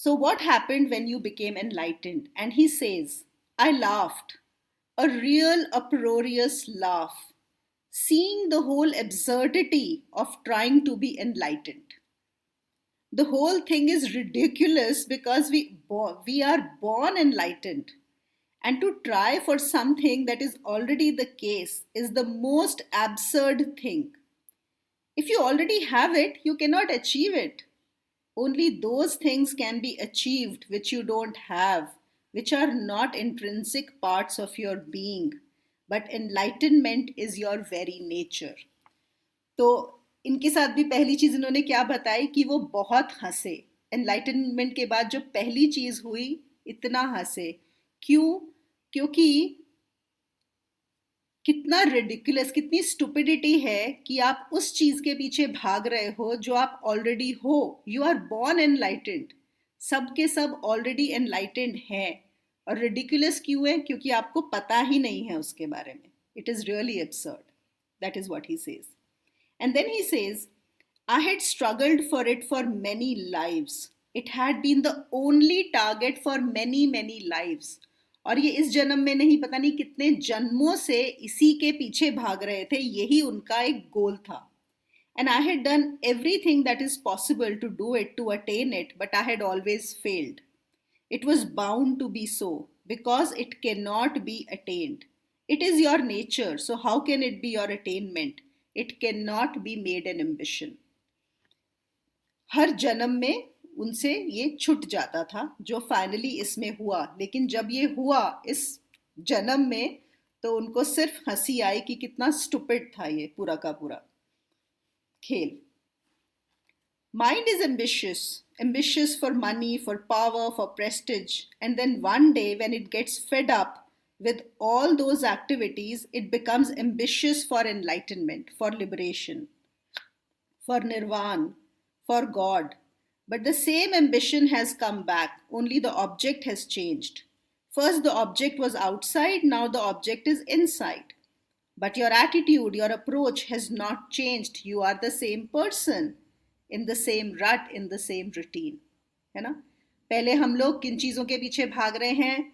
So, what happened when you became enlightened? And he says, I laughed, a real uproarious laugh, seeing the whole absurdity of trying to be enlightened. The whole thing is ridiculous because we are born enlightened. And to try for something that is already the case is the most absurd thing. If you already have it, you cannot achieve it. Only those things can be achieved which you don't have, which are not intrinsic parts of your being. But enlightenment is your very nature. तो इनके साथ भी पहली चीज इन्होंने क्या बताई कि वो बहुत हंसे एनलाइटनमेंट के बाद जो पहली चीज हुई, इतना हंसे। क्यों? क्योंकि कितना रिडिकुलस, कितनी स्टुपिडिटी है कि आप उस चीज के पीछे भाग रहे हो जो आप ऑलरेडी हो। यू आर बॉर्न एनलाइटेंड, सब के सब ऑलरेडी एनलाइटेंड हैं। और रिडिकुलस क्यों है? क्योंकि आपको पता ही नहीं है उसके बारे में। It is really absurd. That is what he says. And then he says, I had struggled for it for many lives. It had been the only target for many, many lives. और ये इस जन्म में नहीं, पता नहीं कितने जन्मों से इसी के पीछे भाग रहे थे, यही उनका एक गोल था। And I had done everything that is possible to do it, to attain it, but I had always failed. It was bound to be so, because it cannot be attained. It is your nature, so how can it be your attainment? It cannot be made an ambition. हर जन्म में उनसे ये छूट जाता था जो finally इसमें हुआ। लेकिन जब ये हुआ इस जन्म में तो उनको सिर्फ हंसी आई कि कितना स्टुपिड था ये पूरा का पूरा खेल। Mind is ambitious, ambitious for money, for power, for prestige, and then one day when it gets fed up with all those activities, it becomes ambitious for enlightenment, for liberation, for nirvana, for God. But the same ambition has come back, only the object has changed. First, the object was outside, now the object is inside. But your attitude, your approach has not changed. You are the same person, in the same rut, in the same routine. है ना? पहले हम लोग किन चीज़ों के पीछे भाग रहे हैं?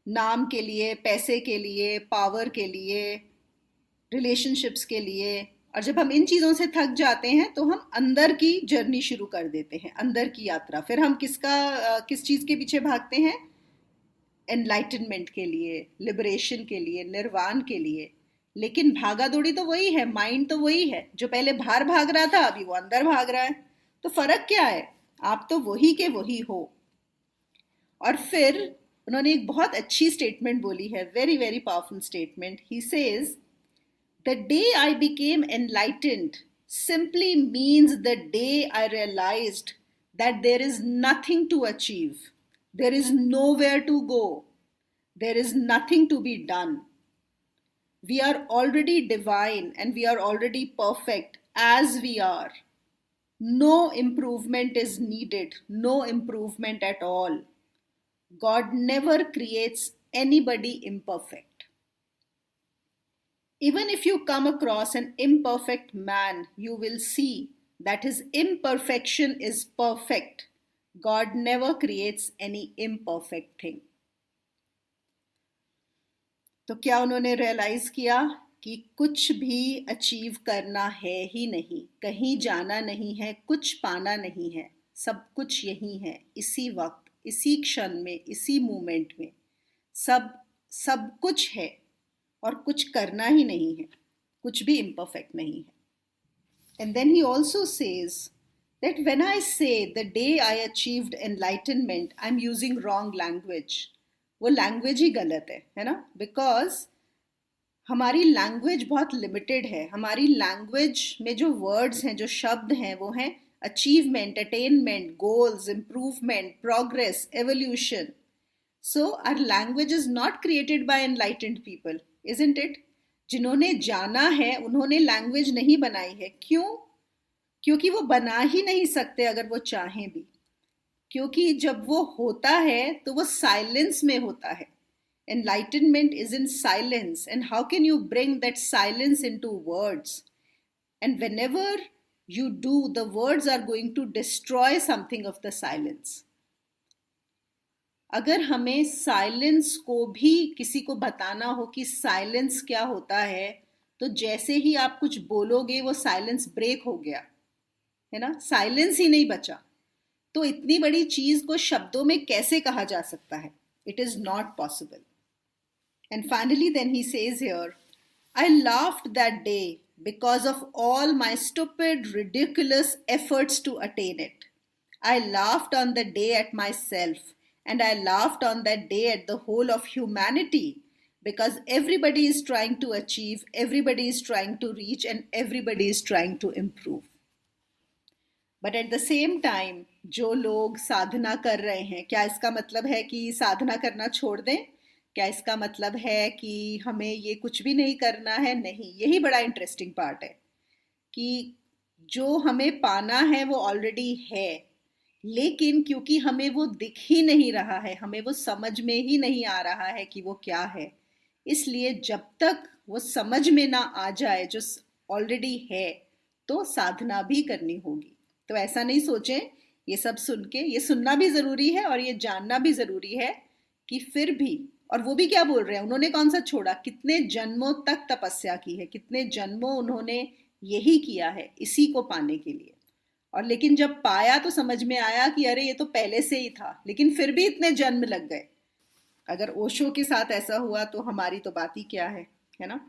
नाम के लिए, पैसे के लिए, पावर के लिए, रिलेशनशिप्स के लिए। और जब हम इन चीज़ों से थक जाते हैं तो हम अंदर की जर्नी शुरू कर देते हैं, अंदर की यात्रा। फिर हम किस चीज़ के पीछे भागते हैं? एनलाइटनमेंट के लिए, लिबरेशन के लिए, निर्वाण के लिए। लेकिन भागा दौड़ी तो वही है, माइंड तो वही है जो पहले बाहर भाग रहा था, अभी वो अंदर भाग रहा है। तो फर्क क्या है? आप तो वही के वही हो। और फिर उन्होंने एक बहुत अच्छी स्टेटमेंट बोली है, very very powerful statement. He says, the day I became enlightened simply means the day I realized that there is nothing to achieve, there is nowhere to go, there is nothing to be done. We are already divine and we are already perfect as we are. No improvement is needed, no improvement at all. God never creates anybody imperfect. Even if you come across an imperfect man, you will see that his imperfection is perfect. God never creates any imperfect thing. तो क्या उन्होंने realise किया कि कुछ भी achieve करना है ही नहीं, कहीं जाना नहीं है, कुछ पाना नहीं है, सब कुछ यही है, इसी वक्त, इसी क्षण में, इसी मोमेंट में सब कुछ है और कुछ करना ही नहीं है, कुछ भी इम्परफेक्ट नहीं है। And then he also says that when I say the day I achieved enlightenment, I am using wrong language. वो लैंग्वेज ही गलत है ना? बिकॉज हमारी लैंग्वेज बहुत लिमिटेड है। हमारी लैंग्वेज में जो वर्ड्स हैं, जो शब्द हैं, वो हैं achievement, attainment, goals, improvement, progress, evolution. So our language is not created by enlightened people, isn't it? जिन्होंने जाना है उन्होंने लैंग्वेज नहीं बनाई है। क्यों? क्योंकि वो बना ही नहीं सकते अगर वो चाहें भी। क्योंकि जब वो होता है तो वो साइलेंस में होता है। Enlightenment is in silence, and how can you bring that silence into words? And whenever you do, the words are going to destroy something of the silence. अगर हमें साइलेंस को भी किसी को बताना हो कि साइलेंस क्या होता है, तो जैसे ही आप कुछ बोलोगे वो साइलेंस ब्रेक हो गया, है ना, साइलेंस ही नहीं बचा। तो इतनी बड़ी चीज को शब्दों में कैसे कहा जा सकता है? It is not possible. And finally then he says here, I laughed that day because of all my stupid, ridiculous efforts to attain it. I laughed on the day at myself, and I laughed on that day at the whole of humanity, because everybody is trying to achieve, everybody is trying to reach, and everybody is trying to improve. But at the same time जो लोग साधना कर रहे हैं, क्या इसका मतलब है कि साधना करना छोड़ दें? क्या इसका मतलब है कि हमें ये कुछ भी नहीं करना है? नहीं, यही बड़ा इंटरेस्टिंग पार्ट है कि जो हमें पाना है वो ऑलरेडी है, लेकिन क्योंकि हमें वो दिख ही नहीं रहा है, हमें वो समझ में ही नहीं आ रहा है कि वो क्या है, इसलिए जब तक वो समझ में ना आ जाए जो ऑलरेडी है, तो साधना भी करनी होगी। तो ऐसा नहीं सोचें, ये सब सुन के, ये सुनना भी ज़रूरी है और ये जानना भी ज़रूरी है कि फिर भी, और वो भी क्या बोल रहे हैं, उन्होंने कौन सा छोड़ा, कितने जन्मों तक तपस्या की है, कितने जन्मों उन्होंने यही किया है इसी को पाने के लिए। और लेकिन जब पाया तो समझ में आया कि अरे ये तो पहले से ही था, लेकिन फिर भी इतने जन्म लग गए। अगर ओशो के साथ ऐसा हुआ तो हमारी तो बात ही क्या है ना।